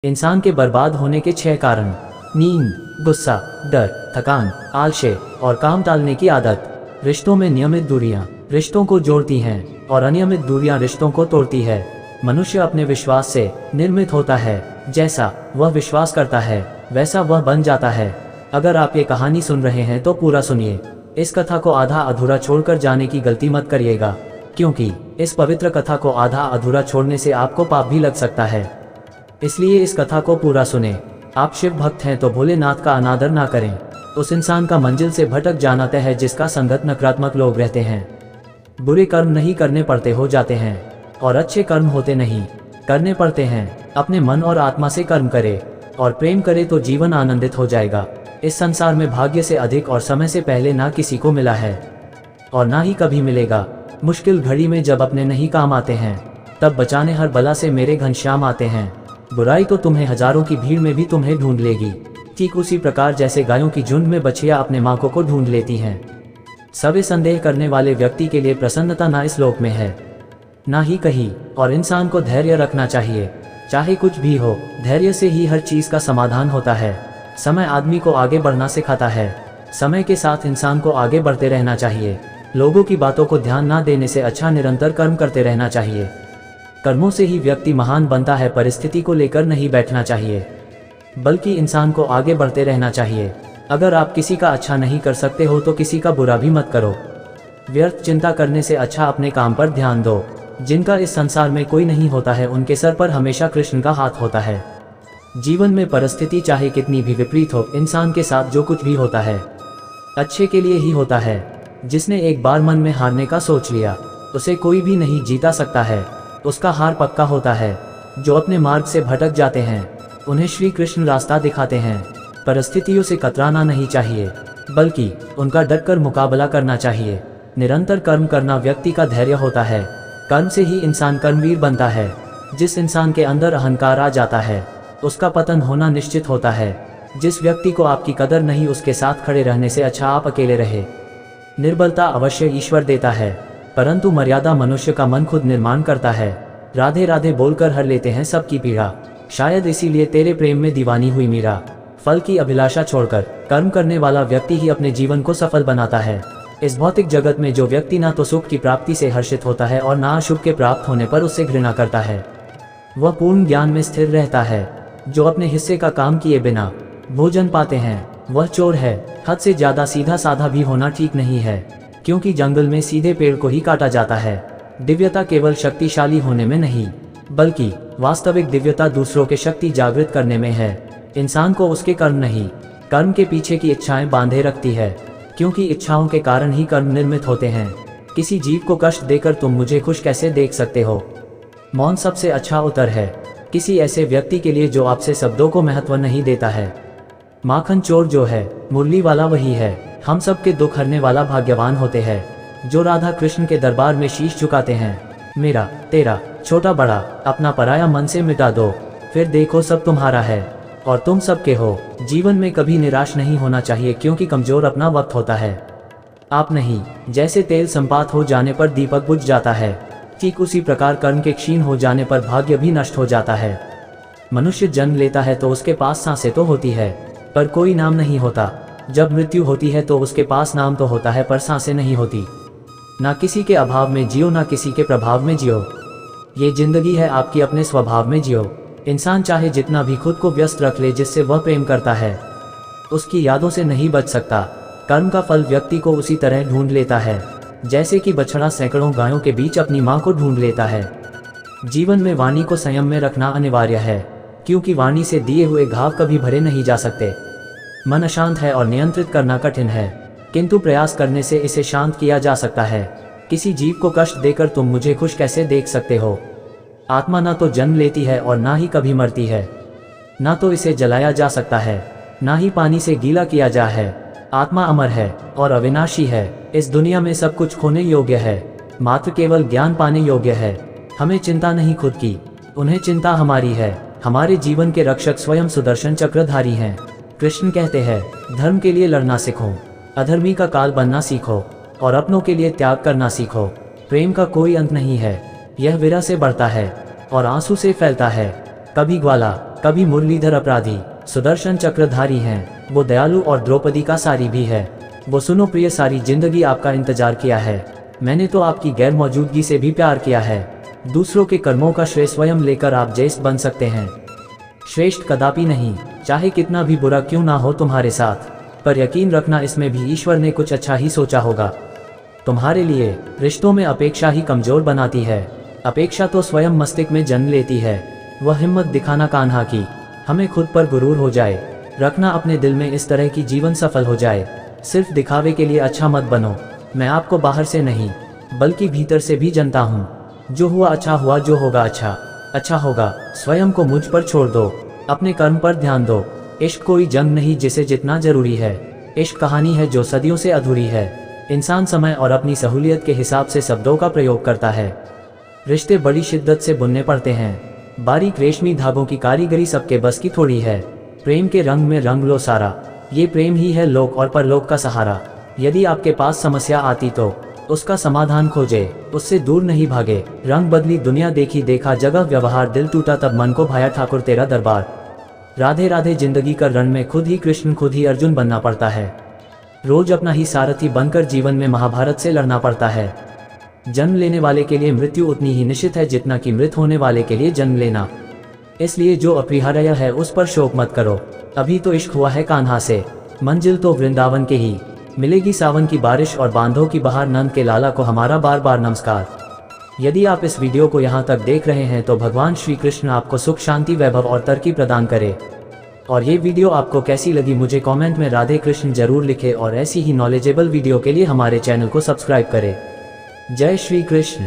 इंसान के बर्बाद होने के 6 कारण। नींद, गुस्सा, डर, थकान, आलस्य और काम टालने की आदत। रिश्तों में नियमित दूरियां रिश्तों को जोड़ती हैं और अनियमित दूरियां रिश्तों को तोड़ती है। मनुष्य अपने विश्वास से निर्मित होता है। जैसा वह विश्वास करता है वैसा वह बन जाता है। अगर आप ये कहानी सुन रहे हैं तो पूरा सुनिए। इस कथा को आधा अधूरा छोड़कर जाने की गलती मत करिएगा, क्योंकि इस पवित्र कथा को आधा अधूरा छोड़ने से आपको पाप भी लग सकता है। इसलिए इस कथा को पूरा सुने। आप शिव भक्त हैं तो भोलेनाथ का अनादर ना करें। उस इंसान का मंजिल से भटक जाना तय है जिसका संगत नकारात्मक लोग रहते हैं। बुरे कर्म नहीं करने पड़ते, हो जाते हैं, और अच्छे कर्म होते नहीं, करने पड़ते हैं। अपने मन और आत्मा से कर्म करे और प्रेम करे तो जीवन आनंदित हो जाएगा। इस संसार में भाग्य से अधिक और समय से पहले ना किसी को मिला है और ना ही कभी मिलेगा। मुश्किल घड़ी में जब अपने नहीं काम आते हैं तब बचाने हर बला से मेरे घनश्याम आते हैं। बुराई तो तुम्हें हजारों की भीड़ में भी तुम्हें ढूंढ लेगी, ठीक उसी प्रकार जैसे गायों की झुंड में बछिया अपने मां को ढूंढ लेती हैं। सभी संदेह करने वाले व्यक्ति के लिए प्रसन्नता ना इस लोक में है ना ही कहीं, और इंसान को धैर्य रखना चाहिए। चाहे कुछ भी हो, धैर्य से ही हर चीज का समाधान होता है। समय आदमी को आगे बढ़ना सिखाता है। समय के साथ इंसान को आगे बढ़ते रहना चाहिए। लोगों की बातों को ध्यान ना देने से अच्छा निरंतर कर्म करते रहना चाहिए। कर्मों से ही व्यक्ति महान बनता है। परिस्थिति को लेकर नहीं बैठना चाहिए, बल्कि इंसान को आगे बढ़ते रहना चाहिए। अगर आप किसी का अच्छा नहीं कर सकते हो तो किसी का बुरा भी मत करो। व्यर्थ चिंता करने से अच्छा अपने काम पर ध्यान दो। जिनका इस संसार में कोई नहीं होता है उनके सर पर हमेशा कृष्ण का हाथ होता है। जीवन में परिस्थिति चाहे कितनी भी विपरीत हो, इंसान के साथ जो कुछ भी होता है अच्छे के लिए ही होता है। जिसने एक बार मन में हारने का सोच लिया उसे कोई भी नहीं जीता सकता है। उसका हार पक्का होता है। जो अपने मार्ग से भटक जाते हैं उन्हें श्री कृष्ण रास्ता दिखाते हैं। परिस्थितियों से कतराना नहीं चाहिए, बल्कि उनका डटकर मुकाबला करना चाहिए। निरंतर कर्म करना व्यक्ति का धैर्य होता है। कर्म से ही इंसान कर्मवीर बनता है। जिस इंसान के अंदर अहंकार आ जाता है उसका पतन होना निश्चित होता है। जिस व्यक्ति को आपकी कदर नहीं उसके साथ खड़े रहने से अच्छा आप अकेले रहे। निर्बलता अवश्य ईश्वर देता है, परंतु मर्यादा मनुष्य का मन खुद निर्माण करता है। राधे राधे बोलकर हर लेते हैं सबकी पीड़ा। शायद इसीलिए तेरे प्रेम में दीवानी हुई मीरा। फल की अभिलाषा छोड़कर कर्म करने वाला व्यक्ति ही अपने जीवन को सफल बनाता है। इस भौतिक जगत में जो व्यक्ति ना तो सुख की प्राप्ति से हर्षित होता है और ना अशुभ के प्राप्त होने पर उससे घृणा करता है, वह पूर्ण ज्ञान में स्थिर रहता है। जो अपने हिस्से का काम किए बिना भोजन पाते हैं वह चोर है। हद से ज्यादा सीधा साधा भी होना ठीक नहीं है, क्योंकि जंगल में सीधे पेड़ को ही काटा जाता है। दिव्यता केवल शक्तिशाली होने में नहीं, बल्कि वास्तविक दिव्यता दूसरों के शक्ति जागृत करने में है। इंसान को उसके कर्म नहीं, कर्म के पीछे की इच्छाएं बांधे रखती है, क्योंकि इच्छाओं के कारण ही कर्म निर्मित होते हैं। किसी जीव को कष्ट देकर तुम मुझे खुश कैसे देख सकते हो? मौन सबसे अच्छा उत्तर है किसी ऐसे व्यक्ति के लिए जो आपसे शब्दों को महत्व नहीं देता है। माखन चोर जो है, मुरली वाला वही है। हम सब के दुख हरने वाला भाग्यवान होते हैं जो राधा कृष्ण के दरबार में शीश झुकाते हैं। मेरा, तेरा, छोटा बड़ा, अपना पराया मन से मिटा दो, फिर देखो सब तुम्हारा है और तुम सबके हो। जीवन में कभी निराश नहीं होना चाहिए, क्योंकि कमजोर अपना वक्त होता है, आप नहीं। जैसे तेल संपात हो जाने पर दीपक बुझ जाता है, ठीक उसी प्रकार कर्म के क्षीण हो जाने पर भाग्य भी नष्ट हो जाता है। मनुष्य जन्म लेता है तो उसके पास सांसें तो होती है पर कोई नाम नहीं होता। जब मृत्यु होती है तो उसके पास नाम तो होता है पर सांसें नहीं होती। ना किसी के अभाव में जियो, ना किसी के प्रभाव में जियो। ये जिंदगी है आपकी, अपने स्वभाव में जियो। इंसान चाहे जितना भी खुद को व्यस्त रख ले, जिससे वह प्रेम करता है उसकी यादों से नहीं बच सकता। कर्म का फल व्यक्ति को उसी तरह ढूंढ लेता है जैसे कि बछड़ा सैकड़ों गायों के बीच अपनी मां को ढूंढ लेता है। जीवन में वाणी को संयम में रखना अनिवार्य है, क्योंकि वाणी से दिए हुए घाव कभी भरे नहीं जा सकते। मन अशांत है और नियंत्रित करना कठिन है, किंतु प्रयास करने से इसे शांत किया जा सकता है। किसी जीव को कष्ट देकर तुम मुझे खुश कैसे देख सकते हो? आत्मा ना तो जन्म लेती है और ना ही कभी मरती है। ना तो इसे जलाया जा सकता है, ना ही पानी से गीला किया जा है। आत्मा अमर है और अविनाशी है। इस दुनिया में सब कुछ खोने योग्य है, मात्र केवल ज्ञान पाने योग्य है। हमें चिंता नहीं खुद की, उन्हें चिंता हमारी है। हमारे जीवन के रक्षक स्वयं सुदर्शन चक्रधारी हैं। कृष्ण कहते हैं, धर्म के लिए लड़ना सीखो, अधर्मी का काल बनना सीखो और अपनों के लिए त्याग करना सीखो। प्रेम का कोई अंत नहीं है, यह विरह से बढ़ता है और आंसू से फैलता है। कभी ग्वाला, कभी मुरलीधर अपराधी, सुदर्शन चक्रधारी हैं, वो दयालु और द्रौपदी का सारी भी है। वो सुनो प्रिय, सारी जिंदगी आपका इंतजार किया है, मैंने तो आपकी गैर मौजूदगी से भी प्यार किया है। दूसरों के कर्मों का श्रेय स्वयं लेकर आप ज्येष्ठ बन सकते हैं, श्रेष्ठ कदापि नहीं, चाहे कितना भी बुरा क्यों ना हो तुम्हारे साथ। पर यकीन रखना, इसमें भी ईश्वर ने कुछ अच्छा ही सोचा होगा तुम्हारे लिए। रिश्तों में अपेक्षा ही कमजोर बनाती है, अपेक्षा तो स्वयं मस्तिष्क में जन्म लेती है। वह हिम्मत दिखाना कान्हा की, हमें खुद पर गुरूर हो जाए, रखना अपने दिल में इस तरह की जीवन सफल हो जाए। सिर्फ दिखावे के लिए अच्छा मत बनो, मैं आपको बाहर से नहीं बल्कि भीतर से भी जानता हूँ। जो हुआ अच्छा हुआ, जो होगा अच्छा होगा। स्वयं को मुझ पर छोड़ दो, अपने कर्म पर ध्यान दो। इश्क कोई जंग नहीं जिसे जितना जरूरी है, इश्क कहानी है जो सदियों से अधूरी है। इंसान समय और अपनी सहूलियत के हिसाब से शब्दों का प्रयोग करता है। रिश्ते बड़ी शिद्दत से बुनने पड़ते हैं, बारीक रेशमी धागों की कारीगरी सबके बस की थोड़ी है। प्रेम के रंग में रंग लो सारा, ये प्रेम ही है लोक और परलोक का सहारा। यदि आपके पास समस्या आती तो उसका समाधान खोजे, उससे दूर नहीं भागे। रंग बदली दुनिया, देखी देखा जगह व्यवहार, दिल टूटा तब मन को भाया ठाकुर तेरा दरबार। राधे राधे जिंदगी का रण में खुद ही कृष्ण खुद ही अर्जुन बनना पड़ता है, रोज अपना ही सारथी बनकर जीवन में महाभारत से लड़ना पड़ता है। जन्म लेने वाले के लिए मृत्यु उतनी ही निश्चित है जितना कि मृत होने वाले के लिए जन्म लेना। इसलिए जो अपरिहार्य है उस पर शोक मत करो। अभी तो इश्क हुआ है कान्हा से, मंजिल तो वृंदावन के ही। मिलेगी सावन की बारिश और बांधों की बहार, नंद के लाला को हमारा बार बार नमस्कार। यदि आप इस वीडियो को यहाँ तक देख रहे हैं तो भगवान श्री कृष्ण आपको सुख, शांति, वैभव और तरक्की प्रदान करे। और ये वीडियो आपको कैसी लगी मुझे कमेंट में राधे कृष्ण जरूर लिखें, और ऐसी ही नॉलेजेबल वीडियो के लिए हमारे चैनल को सब्सक्राइब करें। जय श्री कृष्ण।